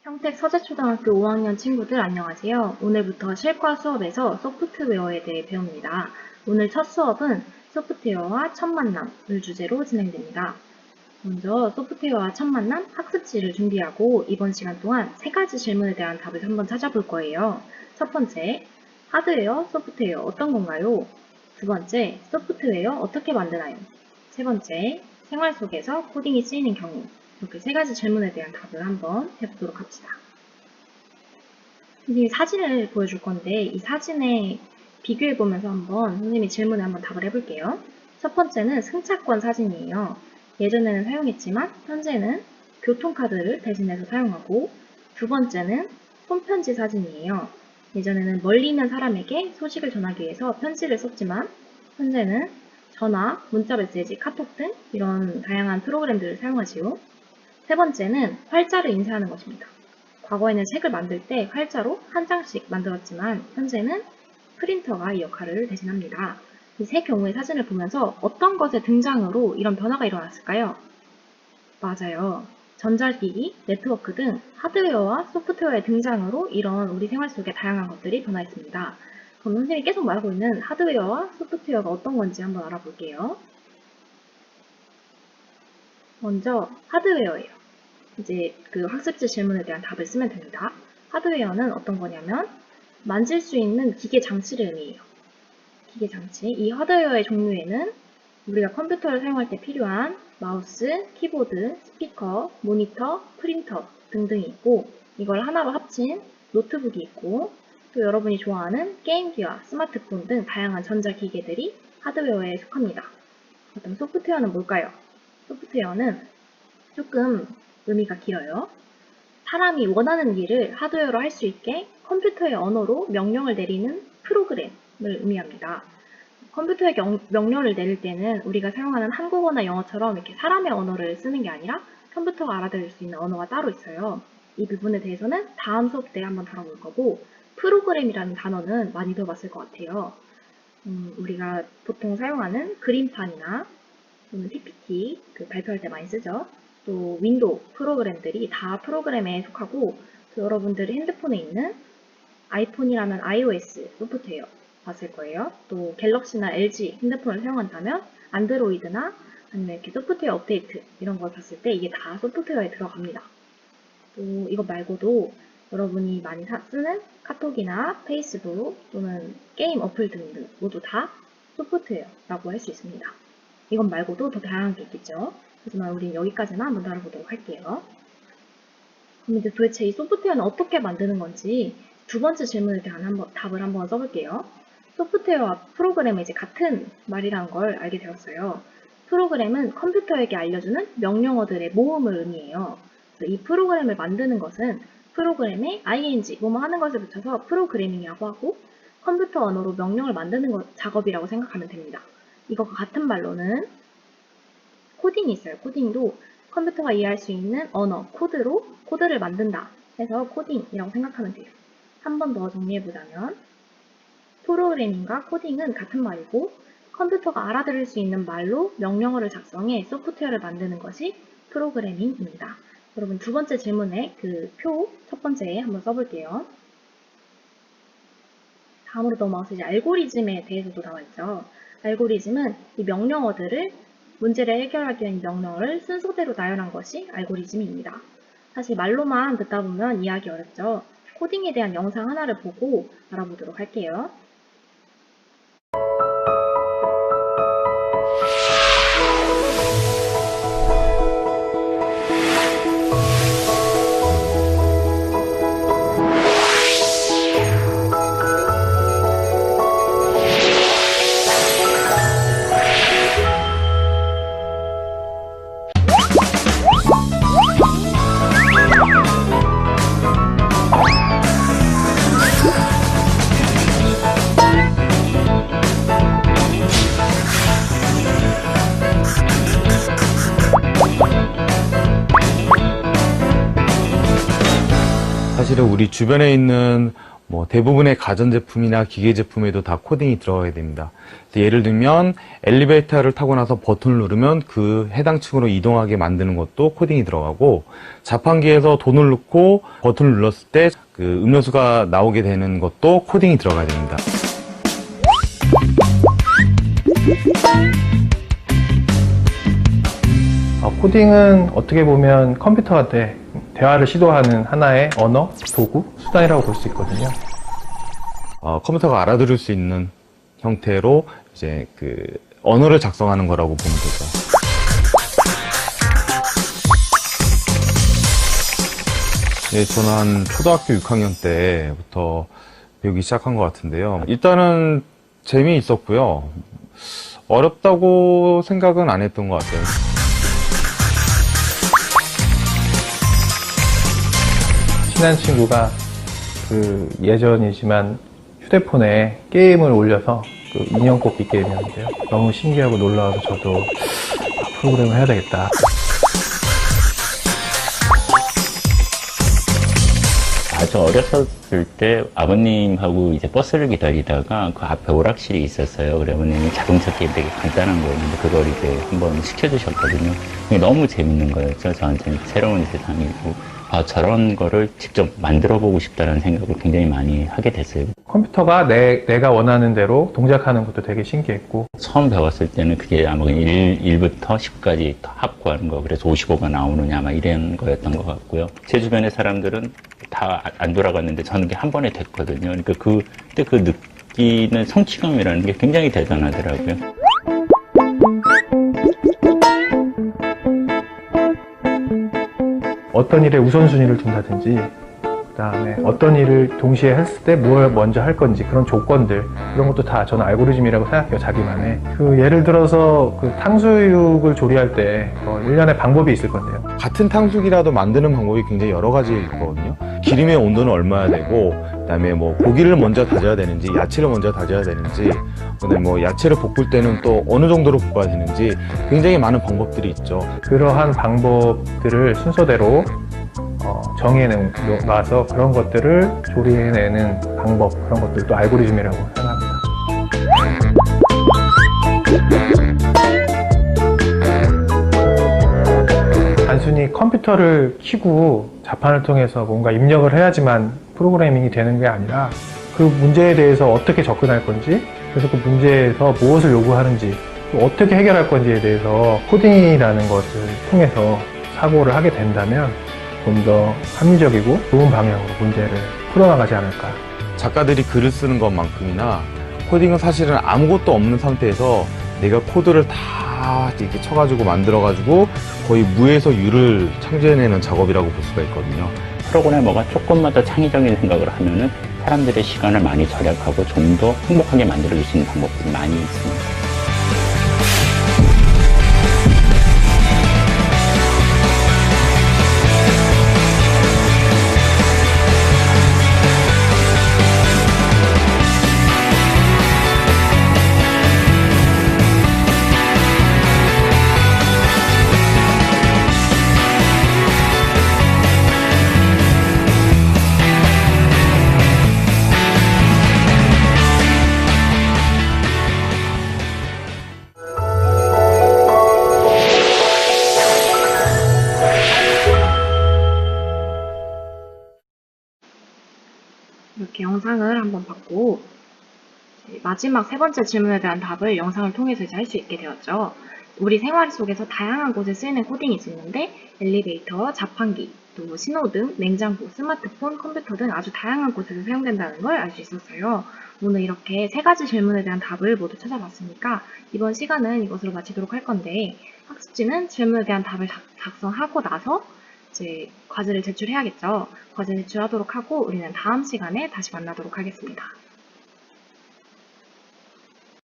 평택 서재초등학교 5학년 친구들 안녕하세요. 오늘부터 실과 수업에서 소프트웨어에 대해 배웁니다. 오늘 첫 수업은 소프트웨어와 첫 만남을 주제로 진행됩니다. 먼저 소프트웨어와 첫 만남 학습지를 준비하고 이번 시간 동안 세 가지 질문에 대한 답을 한번 찾아볼 거예요. 첫 번째, 하드웨어, 소프트웨어 어떤 건가요? 두 번째, 소프트웨어 어떻게 만드나요? 세 번째, 생활 속에서 코딩이 쓰이는 경우. 이렇게 세 가지 질문에 대한 답을 한번 해보도록 합시다. 선생님이 사진을 보여줄 건데 이 사진에 비교해보면서 한번 선생님이 질문에 한번 답을 해볼게요. 첫 번째는 승차권 사진이에요. 예전에는 사용했지만 현재는 교통카드를 대신해서 사용하고, 두 번째는 손편지 사진이에요. 예전에는 멀리 있는 사람에게 소식을 전하기 위해서 편지를 썼지만 현재는 전화, 문자 메시지, 카톡 등 이런 다양한 프로그램들을 사용하지요. 세 번째는 활자로 인쇄하는 것입니다. 과거에는 책을 만들 때 활자로 한 장씩 만들었지만 현재는 프린터가 이 역할을 대신합니다. 이 세 경우의 사진을 보면서 어떤 것의 등장으로 이런 변화가 일어났을까요? 맞아요. 전자기기, 네트워크 등 하드웨어와 소프트웨어의 등장으로 이런 우리 생활 속의 다양한 것들이 변화했습니다. 그럼 선생님이 계속 말하고 있는 하드웨어와 소프트웨어가 어떤 건지 한번 알아볼게요. 먼저 하드웨어예요. 이제 그 학습지 질문에 대한 답을 쓰면 됩니다. 하드웨어는 어떤 거냐면 만질 수 있는 기계 장치를 의미해요. 기계 장치. 이 하드웨어의 종류에는 우리가 컴퓨터를 사용할 때 필요한 마우스, 키보드, 스피커, 모니터, 프린터 등등이 있고, 이걸 하나로 합친 노트북이 있고, 또 여러분이 좋아하는 게임기와 스마트폰 등 다양한 전자기계들이 하드웨어에 속합니다. 그럼 소프트웨어는 뭘까요? 소프트웨어는 조금 의미가 길어요. 사람이 원하는 일을 하드웨어로 할 수 있게 컴퓨터의 언어로 명령을 내리는 프로그램을 의미합니다. 컴퓨터에 명령을 내릴 때는 우리가 사용하는 한국어나 영어처럼 이렇게 사람의 언어를 쓰는 게 아니라 컴퓨터가 알아들을 수 있는 언어가 따로 있어요. 이 부분에 대해서는 다음 수업 때 한번 다뤄볼 거고, 프로그램이라는 단어는 많이 들어봤을 것 같아요. 우리가 보통 사용하는 그림판이나 PPT 발표할 때 많이 쓰죠. 또 윈도우 프로그램들이 다 프로그램에 속하고, 또 여러분들이 핸드폰에 있는 아이폰이라면 iOS 소프트웨어 봤을 거예요. 또 갤럭시나 LG 핸드폰을 사용한다면 안드로이드나 아니면 이렇게 소프트웨어 업데이트 이런 걸 봤을 때 이게 다 소프트웨어에 들어갑니다. 또 이것 말고도 여러분이 많이 쓰는 카톡이나 페이스북 또는 게임 어플 등등 모두 다 소프트웨어라고 할 수 있습니다. 이것 말고도 더 다양한 게 있겠죠. 하지만 우린 여기까지만 한번 다뤄보도록 할게요. 그럼 이제 도대체 이 소프트웨어는 어떻게 만드는 건지 두 번째 질문에 대한 답을 한번 써볼게요. 소프트웨어와 프로그램은 이제 같은 말이라는 걸 알게 되었어요. 프로그램은 컴퓨터에게 알려주는 명령어들의 모음을 의미해요. 그래서 이 프로그램을 만드는 것은 프로그램에 ing, 뭐뭐 하는 것을 붙여서 프로그래밍이라고 하고, 컴퓨터 언어로 명령을 만드는 작업이라고 생각하면 됩니다. 이것과 같은 말로는 코딩이 있어요. 코딩도 컴퓨터가 이해할 수 있는 언어, 코드로 코드를 만든다 해서 코딩이라고 생각하면 돼요. 한 번 더 정리해보자면 프로그래밍과 코딩은 같은 말이고, 컴퓨터가 알아들을 수 있는 말로 명령어를 작성해 소프트웨어를 만드는 것이 프로그래밍입니다. 여러분 두 번째 질문에 그 표 첫 번째에 한번 써볼게요. 다음으로 넘어가서 이제 알고리즘에 대해서도 나와 있죠. 알고리즘은 이 명령어들을 문제를 해결하기 위한 명령어를 순서대로 나열한 것이 알고리즘입니다. 사실 말로만 듣다 보면 이해하기 어렵죠. 코딩에 대한 영상 하나를 보고 알아보도록 할게요. 사실은 우리 주변에 있는 뭐 대부분의 가전제품이나 기계제품에도 다 코딩이 들어가게 됩니다. 예를 들면 엘리베이터를 타고 나서 버튼을 누르면 그 해당 층으로 이동하게 만드는 것도 코딩이 들어가고, 자판기에서 돈을 넣고 버튼을 눌렀을 때 그 음료수가 나오게 되는 것도 코딩이 들어가야 됩니다. 코딩은 어떻게 보면 컴퓨터한테 대화를 시도하는 하나의 언어, 도구, 수단이라고 볼 수 있거든요. 컴퓨터가 알아들을 수 있는 형태로 이제 그 언어를 작성하는 거라고 보면 되죠. 네, 저는 한 초등학교 6학년 때부터 배우기 시작한 것 같은데요. 일단은 재미있었고요. 어렵다고 생각은 안 했던 것 같아요. 친한 친구가 그 예전이지만 휴대폰에 게임을 올려서 그 인형 뽑기 게임이었는데요. 너무 신기하고 놀라워서 저도 프로그램을 해야 되겠다. 아주 어렸을 때 아버님하고 이제 버스를 기다리다가 그 앞에 오락실이 있었어요. 그래 아버님이 자동차 게임 되게 간단한 거였는데 그걸 이제 한번 시켜주셨거든요. 그게 너무 재밌는 거였죠. 저한테는 새로운 세상이고, 저런 거를 직접 만들어 보고 싶다는 생각을 굉장히 많이 하게 됐어요. 컴퓨터가 내가 원하는 대로 동작하는 것도 되게 신기했고, 처음 배웠을 때는 그게 아마 1부터 10까지 합구하는 거, 그래서 55가 나오느냐 아마 이런 거였던 것 같고요. 제 주변의 사람들은 다 안 돌아갔는데 저는 그게 한 번에 됐거든요. 그러니까 그때 그 느끼는 성취감이라는 게 굉장히 대단하더라고요. 어떤 일에 우선순위를 둔다든지, 그 다음에 어떤 일을 동시에 했을 때 뭘 먼저 할 건지, 그런 조건들, 그런 것도 다 저는 알고리즘이라고 생각해요, 자기만의. 예를 들어서 탕수육을 조리할 때 일련의 방법이 있을 건데요. 같은 탕수육이라도 만드는 방법이 굉장히 여러 가지 있거든요. 기름의 온도는 얼마야 되고, 그다음에 뭐 고기를 먼저 다져야 되는지, 야채를 먼저 다져야 되는지, 그다음에 뭐 야채를 볶을 때는 또 어느 정도로 볶아야 되는지 굉장히 많은 방법들이 있죠. 그러한 방법들을 순서대로 정해놔서 그런 것들을 조리해내는 방법, 그런 것들도 알고리즘이라고 생각합니다. 단순히 컴퓨터를 켜고 자판을 통해서 뭔가 입력을 해야지만 프로그래밍이 되는 게 아니라 그 문제에 대해서 어떻게 접근할 건지, 그래서 그 문제에서 무엇을 요구하는지, 또 어떻게 해결할 건지에 대해서 코딩이라는 것을 통해서 사고를 하게 된다면 좀 더 합리적이고 좋은 방향으로 문제를 풀어나가지 않을까. 작가들이 글을 쓰는 것만큼이나 코딩은 사실은 아무것도 없는 상태에서 내가 코드를 다 이렇게 쳐가지고 만들어가지고 거의 무에서 유를 창조해내는 작업이라고 볼 수가 있거든요. 프로그래머가 조금만 더 창의적인 생각을 하면은 사람들의 시간을 많이 절약하고 좀 더 행복하게 만들어줄 수 있는 방법들이 많이 있습니다. 이렇게 영상을 한번 봤고, 마지막 세 번째 질문에 대한 답을 영상을 통해서 이제 할 수 있게 되었죠. 우리 생활 속에서 다양한 곳에 쓰이는 코딩이 있는데 엘리베이터, 자판기, 또 신호등, 냉장고, 스마트폰, 컴퓨터 등 아주 다양한 곳에서 사용된다는 걸 알 수 있었어요. 오늘 이렇게 세 가지 질문에 대한 답을 모두 찾아봤으니까 이번 시간은 이것으로 마치도록 할 건데, 학습지는 질문에 대한 답을 작성하고 나서 이제 과제를 제출해야겠죠. 과제 제출하도록 하고 우리는 다음 시간에 다시 만나도록 하겠습니다.